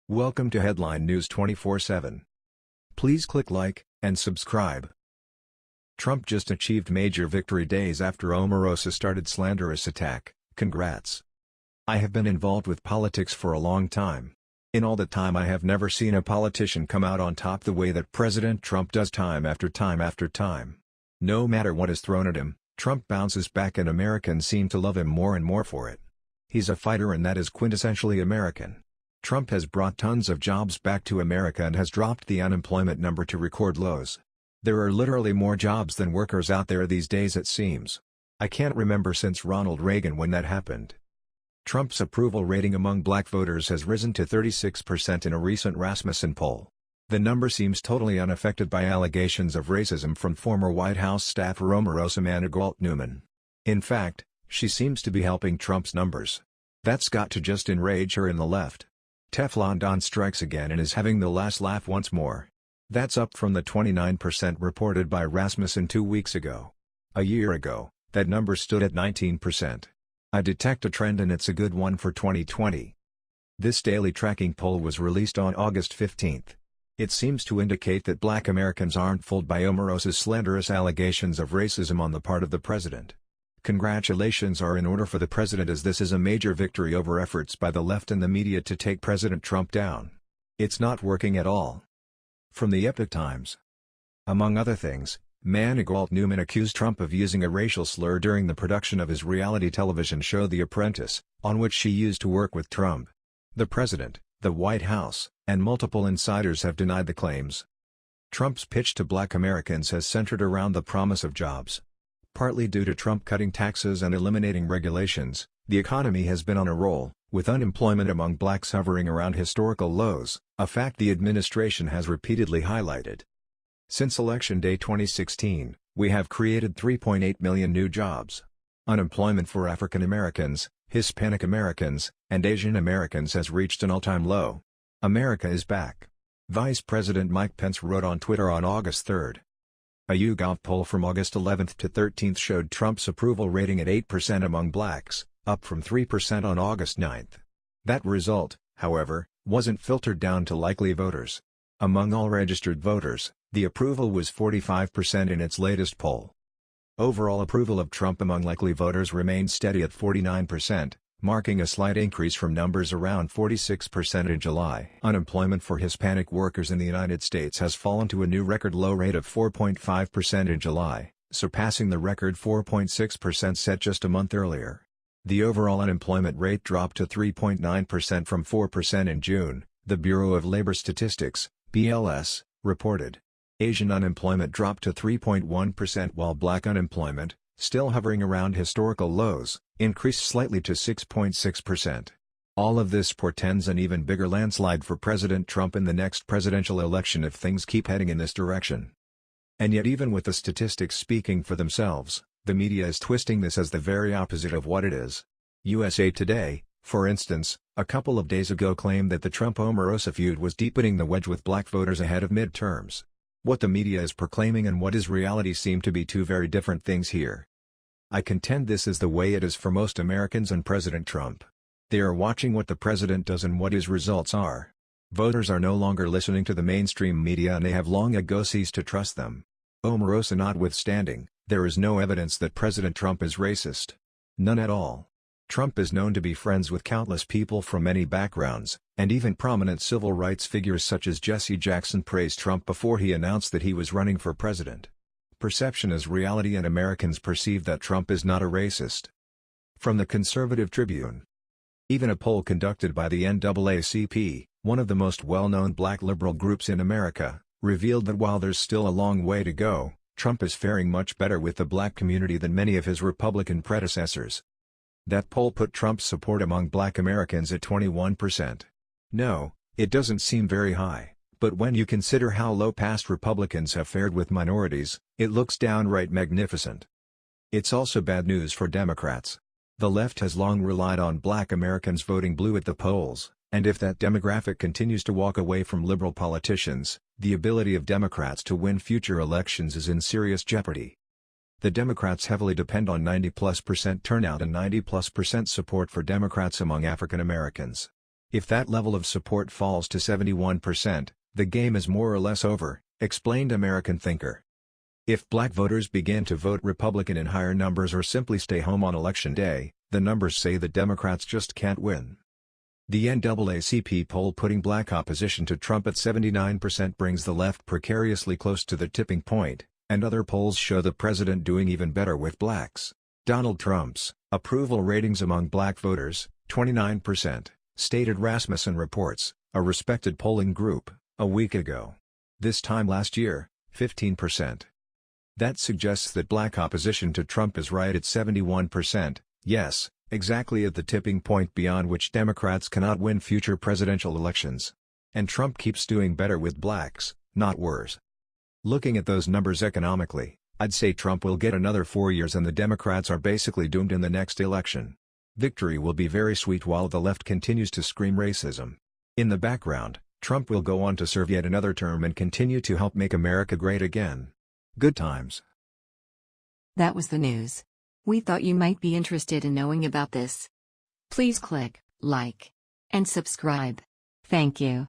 Welcome to Headline News 24/7. Please click like and subscribe. Trump just achieved major victory days after Omarosa started Slanderous attack. Congrats. I have been involved with politics for a long time. In all that time I have never seen a politician come out on top the way that President Trump does time after time after time. No matter what is thrown at him, Trump bounces back and Americans seem to love him more and more for it. He's a fighter and that is quintessentially American. Trump has brought tons of jobs back to America and has dropped the unemployment number to record lows. There are literally more jobs than workers out there these days it seems. I can't remember since Ronald Reagan when that happened. Trump's approval rating among black voters has risen to 36% in a recent Rasmussen poll. The number seems totally unaffected by allegations of racism from former White House staffer Omarosa Newman. In fact, she seems to be helping Trump's numbers. That's got to just enrage her in the left. Teflon Don strikes again and is having the last laugh once more. That's up from the 29% reported by Rasmussen 2 weeks ago. A year ago, that number stood at 19%. I detect a trend and it's a good one for 2020. This daily tracking poll was released on August 15. It seems to indicate that black Americans aren't fooled by Omarosa's slanderous allegations of racism on the part of the president. Congratulations are in order for the president as this is a major victory over efforts by the left and the media to take President Trump down. It's not working at all. From the Epoch Times. Among other things, Newman accused Trump of using a racial slur during the production of his reality television show The Apprentice, on which she used to work with Trump. The president, the White House, and multiple insiders have denied the claims. Trump's pitch to black Americans has centered around the promise of jobs. Partly due to Trump cutting taxes and eliminating regulations, the economy has been on a roll, with unemployment among blacks hovering around historical lows, a fact the administration has repeatedly highlighted. Since Election Day 2016, we have created 3.8 million new jobs. Unemployment for African Americans, Hispanic Americans, and Asian Americans has reached an all-time low. America is back. Vice President Mike Pence wrote on Twitter on August 3. A YouGov poll from August 11 to 13 showed Trump's approval rating at 8% among blacks, up from 3% on August 9. That result, however, wasn't filtered down to likely voters. Among all registered voters, the approval was 45% in its latest poll. Overall approval of Trump among likely voters remained steady at 49%, marking a slight increase from numbers around 46% in July. Unemployment for Hispanic workers in the United States has fallen to a new record low rate of 4.5% in July, surpassing the record 4.6% set just a month earlier. The overall unemployment rate dropped to 3.9% from 4% in June, the Bureau of Labor Statistics, BLS, reported. Asian unemployment dropped to 3.1% while black unemployment, still hovering around historical lows, increased slightly to 6.6%. All of this portends an even bigger landslide for President Trump in the next presidential election if things keep heading in this direction. And yet even with the statistics speaking for themselves, the media is twisting this as the very opposite of what it is. USA Today, for instance, a couple of days ago claimed that the Trump-Omarosa feud was deepening the wedge with black voters ahead of midterms. What the media is proclaiming and what is reality seem to be two very different things here. I contend this is the way it is for most Americans and President Trump. They are watching what the president does and what his results are. Voters are no longer listening to the mainstream media and they have long ago ceased to trust them. Omarosa notwithstanding, there is no evidence that President Trump is racist. None at all. Trump is known to be friends with countless people from many backgrounds, and even prominent civil rights figures such as Jesse Jackson praised Trump before he announced that he was running for president. Perception is reality and Americans perceive that Trump is not a racist. From the Conservative Tribune. Even a poll conducted by the NAACP, one of the most well-known black liberal groups in America, revealed that while there's still a long way to go, Trump is faring much better with the black community than many of his Republican predecessors. That poll put Trump's support among black Americans at 21%. No, it doesn't seem very high, but when you consider how low past Republicans have fared with minorities, it looks downright magnificent. It's also bad news for Democrats. The left has long relied on black Americans voting blue at the polls, and if that demographic continues to walk away from liberal politicians, the ability of Democrats to win future elections is in serious jeopardy. The Democrats heavily depend on 90+% turnout and 90+% support for Democrats among African Americans. If that level of support falls to 71%, the game is more or less over, explained American thinker. If black voters begin to vote Republican in higher numbers or simply stay home on Election Day, the numbers say that Democrats just can't win. The NAACP poll putting black opposition to Trump at 79% brings the left precariously close to the tipping point, and other polls show the president doing even better with blacks. Donald Trump's approval ratings among black voters, 29%, stated Rasmussen Reports, a respected polling group, a week ago. This time last year, 15%. That suggests that black opposition to Trump is right at 71%, yes, exactly at the tipping point beyond which Democrats cannot win future presidential elections. And Trump keeps doing better with blacks, not worse. Looking at those numbers economically, I'd say Trump will get another 4 years and the Democrats are basically doomed in the next election. Victory will be very sweet while the left continues to scream racism. In the background, Trump will go on to serve yet another term and continue to help make America great again. Good times. That was the news. We thought you might be interested in knowing about this. Please click like and subscribe. Thank you.